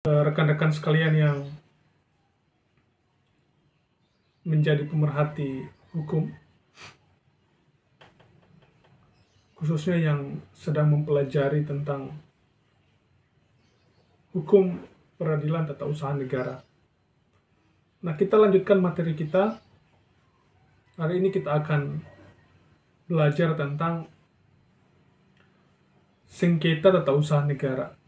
rekan-rekan sekalian yang menjadi pemerhati hukum, khususnya yang sedang mempelajari tentang hukum peradilan tata usaha negara. Nah, kita lanjutkan materi kita. Hari ini kita akan belajar tentang sengketa tata usaha negara.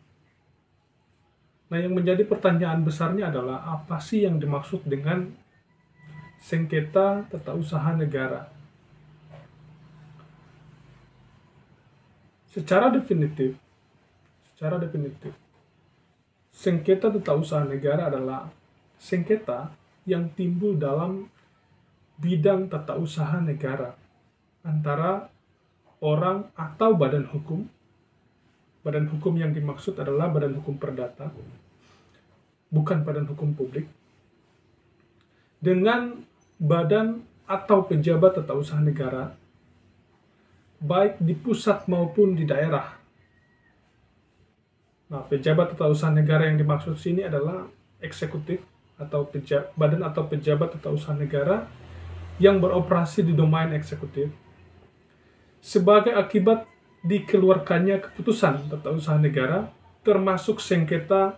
Nah, yang menjadi pertanyaan besarnya adalah apa sih yang dimaksud dengan sengketa tata usaha negara? Secara definitif, sengketa tata usaha negara adalah sengketa yang timbul dalam bidang tata usaha negara antara orang atau badan hukum. Badan hukum yang dimaksud adalah badan hukum perdata, bukan badan hukum publik, dengan badan atau pejabat tata usaha negara, baik di pusat maupun di daerah. Nah, pejabat tata usaha negara yang dimaksud sini adalah eksekutif atau badan atau pejabat tata usaha negara yang beroperasi di domain eksekutif sebagai akibat dikeluarkannya keputusan tata usaha negara, termasuk sengketa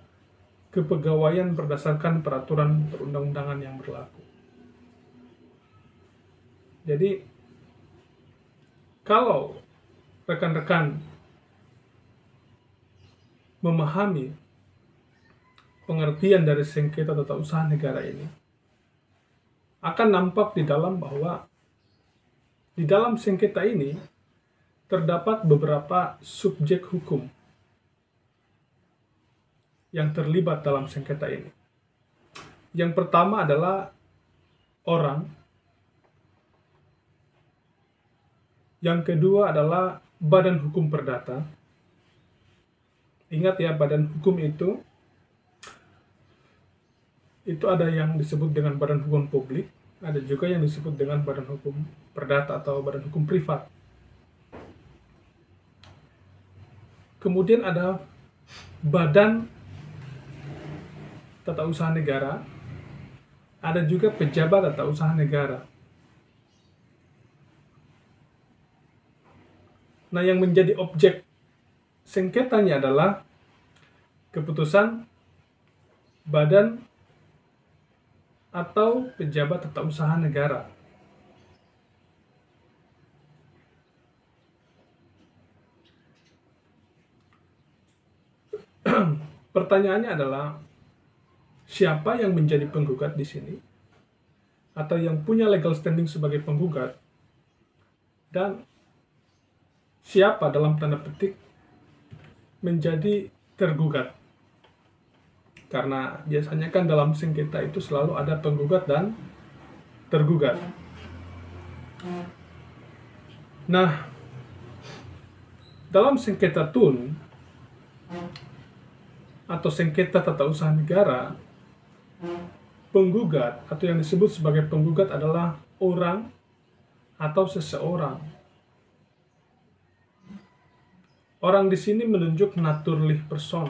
kepegawaian berdasarkan peraturan perundang-undangan yang berlaku. Jadi, kalau rekan-rekan memahami pengertian dari sengketa tata usaha negara ini, akan nampak di dalam bahwa di dalam sengketa ini terdapat beberapa subjek hukum yang terlibat dalam sengketa ini. Yang pertama adalah orang, yang kedua adalah badan hukum perdata. Ingat ya, badan hukum itu ada yang disebut dengan badan hukum publik, ada juga yang disebut dengan badan hukum perdata atau badan hukum privat. Kemudian ada badan tata usaha negara, ada juga pejabat tata usaha negara. Nah, yang menjadi objek sengketanya adalah keputusan badan atau pejabat tata usaha negara. Pertanyaannya adalah, siapa yang menjadi penggugat di sini? Atau yang punya legal standing sebagai penggugat? Dan siapa dalam tanda petik menjadi tergugat? Karena biasanya kan dalam sengketa itu selalu ada penggugat dan tergugat. Nah, dalam sengketa TUN atau sengketa tata usaha negara, penggugat atau yang disebut sebagai penggugat adalah orang atau seseorang. Orang di sini menunjuk naturlich person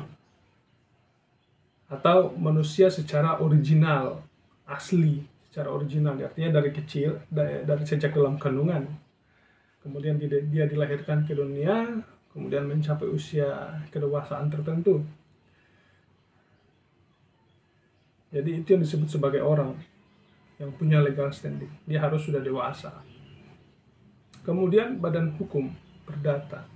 atau manusia secara original, asli, secara original, artinya dari kecil, dari sejak dalam kandungan. Kemudian dia dilahirkan ke dunia, kemudian mencapai usia kedewasaan tertentu. Jadi itu yang disebut sebagai orang yang punya legal standing. Dia harus sudah dewasa. Kemudian badan hukum perdata.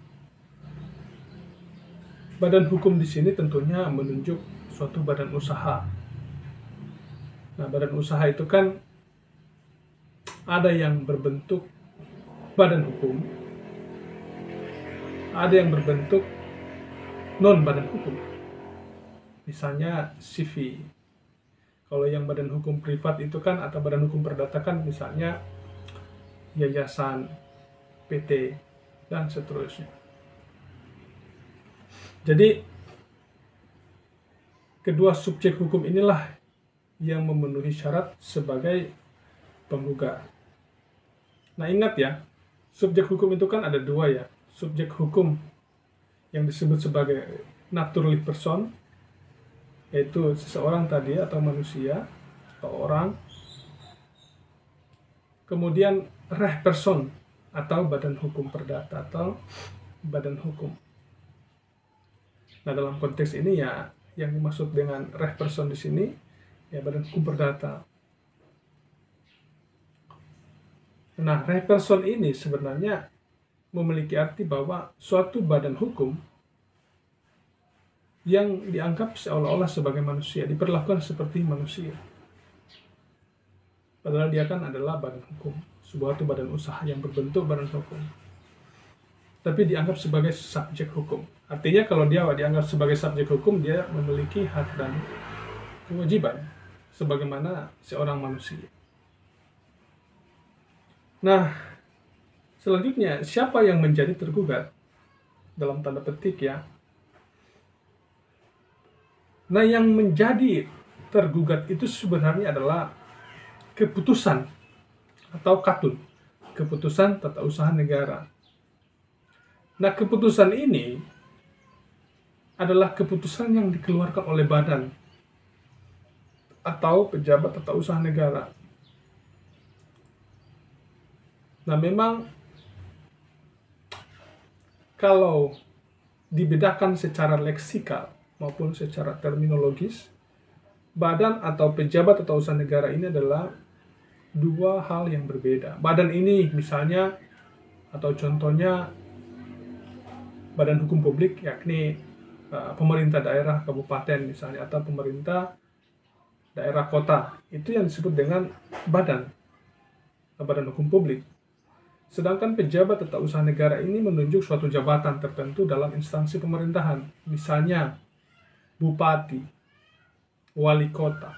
Badan hukum di sini tentunya menunjuk suatu badan usaha. Nah, badan usaha itu kan ada yang berbentuk badan hukum, ada yang berbentuk non badan hukum. Misalnya CV. Kalau yang badan hukum privat itu kan atau badan hukum perdata kan misalnya yayasan, PT, dan seterusnya. Jadi, kedua subjek hukum inilah yang memenuhi syarat sebagai penggugat. Nah, ingat ya, subjek hukum itu kan ada dua ya. Subjek hukum yang disebut sebagai naturally person yaitu seseorang tadi atau manusia atau orang. Kemudian rehperson atau badan hukum perdata atau badan hukum. Nah, dalam konteks ini ya yang dimaksud dengan rehperson di sini ya badan hukum perdata. Nah, rehperson ini sebenarnya memiliki arti bahwa suatu badan hukum yang dianggap seolah-olah sebagai manusia, diperlakukan seperti manusia. Padahal dia kan adalah badan hukum, sebuah badan usaha yang berbentuk badan hukum. Tapi dianggap sebagai subjek hukum. Artinya kalau dia dianggap sebagai subjek hukum, dia memiliki hak dan kewajiban sebagaimana seorang manusia. Nah, selanjutnya siapa yang menjadi tergugat? Dalam tanda petik ya. Nah, yang menjadi tergugat itu sebenarnya adalah keputusan atau katun, keputusan tata usaha negara. Nah, keputusan ini adalah keputusan yang dikeluarkan oleh badan atau pejabat tata usaha negara. Nah, memang kalau dibedakan secara leksikal maupun secara terminologis, badan atau pejabat tata usaha negara ini adalah dua hal yang berbeda. Badan ini misalnya atau contohnya badan hukum publik, yakni pemerintah daerah kabupaten misalnya atau pemerintah daerah kota, itu yang disebut dengan badan hukum publik. Sedangkan pejabat tata usaha negara ini menunjuk suatu jabatan tertentu dalam instansi pemerintahan, misalnya bupati, wali kota.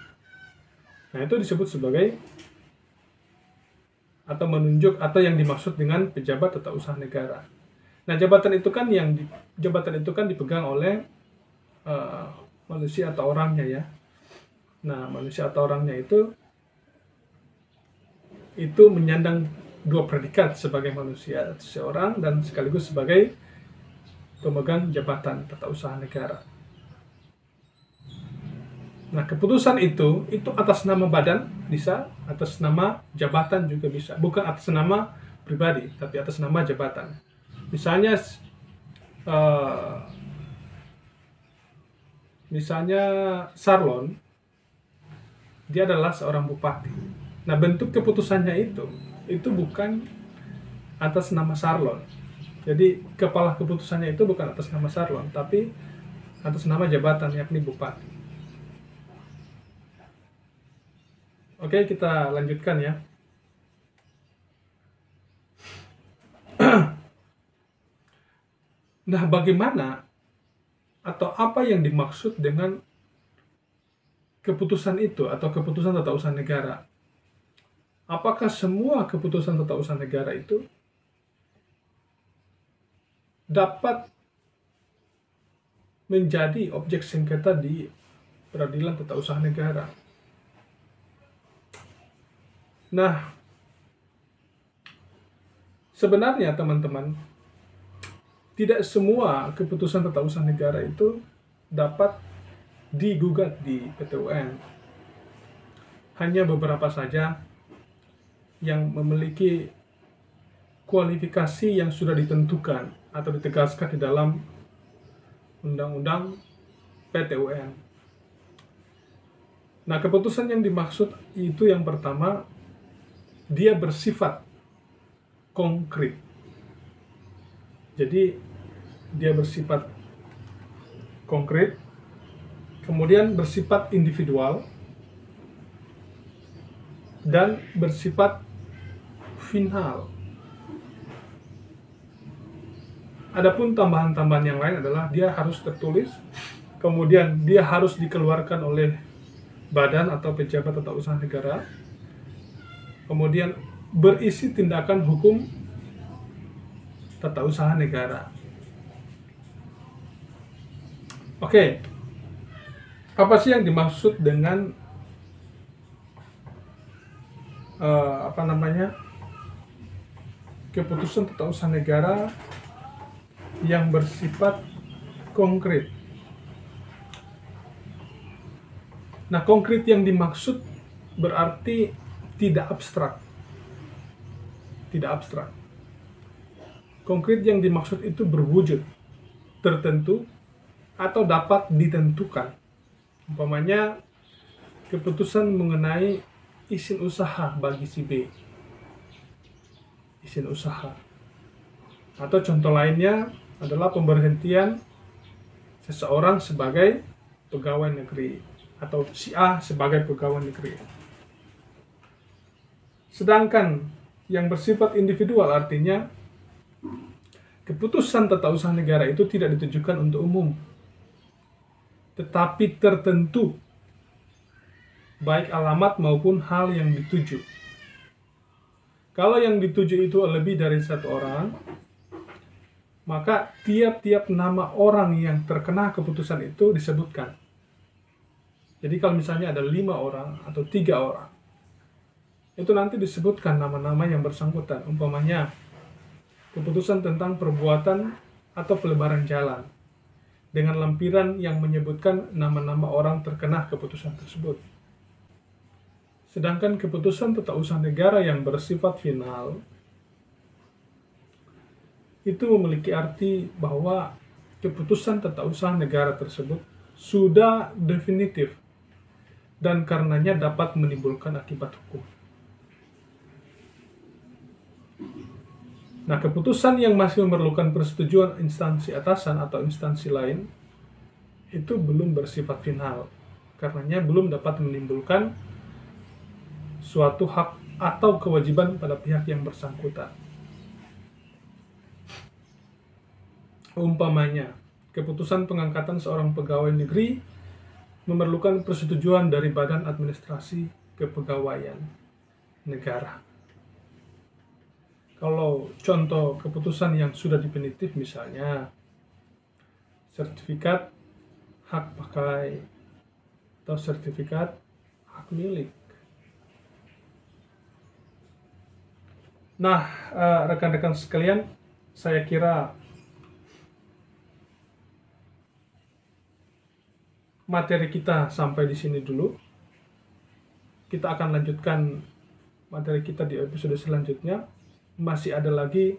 Nah, itu disebut sebagai atau menunjuk atau yang dimaksud dengan pejabat tata usaha negara. Nah, jabatan itu kan dipegang oleh manusia atau orangnya ya. Nah, manusia atau orangnya itu menyandang dua predikat sebagai manusia seorang dan sekaligus sebagai pemegang jabatan tata usaha negara. Nah, keputusan itu atas nama badan bisa, atas nama jabatan juga bisa. Bukan atas nama pribadi, tapi atas nama jabatan. Misalnya Sarlon, dia adalah seorang bupati. Nah, bentuk keputusannya itu bukan atas nama Sarlon. Jadi kepala keputusannya itu bukan atas nama Sarlon, tapi atas nama jabatan, yakni bupati. Oke, kita lanjutkan ya. Nah, bagaimana atau apa yang dimaksud dengan keputusan itu atau keputusan tata usaha negara? Apakah semua keputusan tata usaha negara itu dapat menjadi objek sengketa di peradilan tata usaha negara? Nah, sebenarnya teman-teman, tidak semua keputusan tata usaha negara itu dapat digugat di PT UN. Hanya beberapa saja yang memiliki kualifikasi yang sudah ditentukan atau ditegaskan di dalam Undang-Undang PT UN. Nah, keputusan yang dimaksud itu yang pertama, dia bersifat konkret. Jadi, dia bersifat konkret, kemudian bersifat individual, dan bersifat final. Adapun tambahan-tambahan yang lain adalah dia harus tertulis, kemudian dia harus dikeluarkan oleh badan atau pejabat tata usaha negara, kemudian berisi tindakan hukum tata usaha negara. Oke, apa sih yang dimaksud dengan keputusan tata usaha negara yang bersifat konkret? Nah, konkret yang dimaksud berarti tidak abstrak. Tidak abstrak. Konkret yang dimaksud itu berwujud, tertentu, atau dapat ditentukan. Umpamanya, keputusan mengenai izin usaha bagi si B. Izin usaha. Atau contoh lainnya adalah pemberhentian seseorang sebagai pegawai negeri atau si A sebagai pegawai negeri. Sedangkan yang bersifat individual artinya keputusan tata usaha negara itu tidak ditujukan untuk umum, tetapi tertentu, baik alamat maupun hal yang dituju. Kalau yang dituju itu lebih dari satu orang, maka tiap-tiap nama orang yang terkena keputusan itu disebutkan. Jadi kalau misalnya ada 5 orang atau 3 orang, itu nanti disebutkan nama-nama yang bersangkutan. Umpamanya, keputusan tentang perbuatan atau pelebaran jalan, dengan lampiran yang menyebutkan nama-nama orang terkena keputusan tersebut. Sedangkan keputusan tata usaha negara yang bersifat final, itu memiliki arti bahwa keputusan tata usaha negara tersebut sudah definitif dan karenanya dapat menimbulkan akibat hukum. Nah, keputusan yang masih memerlukan persetujuan instansi atasan atau instansi lain itu belum bersifat final, karenanya belum dapat menimbulkan suatu hak atau kewajiban pada pihak yang bersangkutan. Umpamanya, keputusan pengangkatan seorang pegawai negeri memerlukan persetujuan dari Badan Administrasi Kepegawaian Negara. Kalau contoh keputusan yang sudah definitif misalnya sertifikat hak pakai atau sertifikat hak milik. Nah, rekan-rekan sekalian, saya kira materi kita sampai di sini dulu. Kita akan lanjutkan materi kita di episode selanjutnya. Masih ada lagi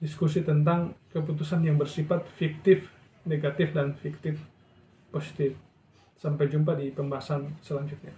diskusi tentang keputusan yang bersifat fiktif, negatif, dan fiktif positif. Sampai jumpa di pembahasan selanjutnya.